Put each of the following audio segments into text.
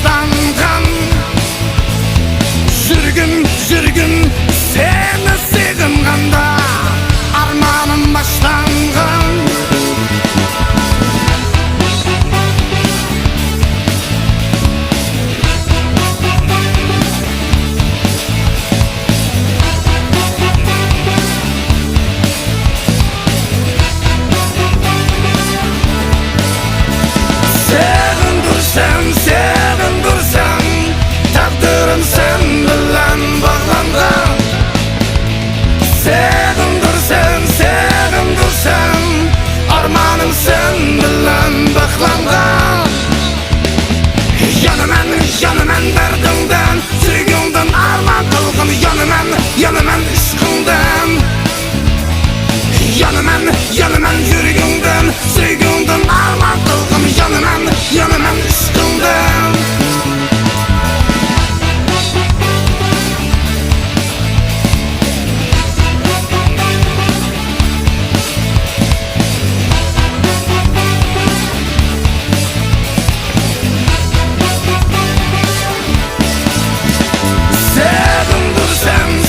başlangan. Sürgün seni sığınganda armanım başlangan. Sevindirsen takdirim sen bilen bağlangan. Sevindirsen armanım sen bilen bağlangan. Yanımen derdingden, sürgünden arman kılgın. Yanımen ışkından. Yanımen yürgünden, sürgünden arman kılgın. Yanımen ışkından.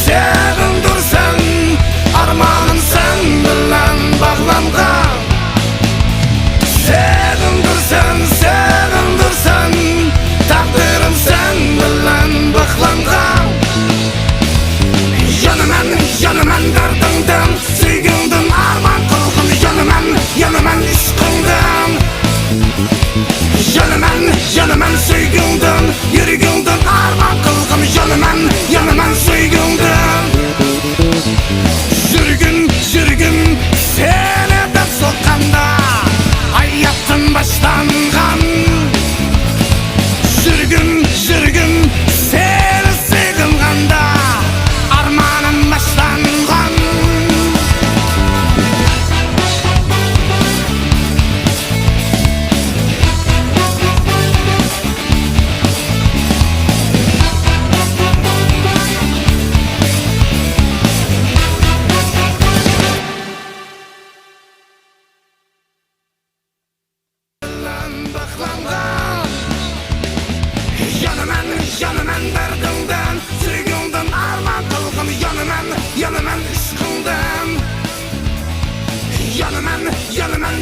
Sevindirsen armanım sen bilen bağlangan. Sevindirsen takdirim sen bilen bağlangan. Yanımen derdingden, sürgünden arman kılgın. Yanımen ışkından. Yanımen sürgünden, yürgünden arman kılgın. Yanımen sürgünden. Sürgün seni de sokanda hayatın başlangan. Sürgün seni sığınganda armanım başlangan. Yanımen derdingden, sürgünden arman kılgın. Yanımen ışkından. Yanımen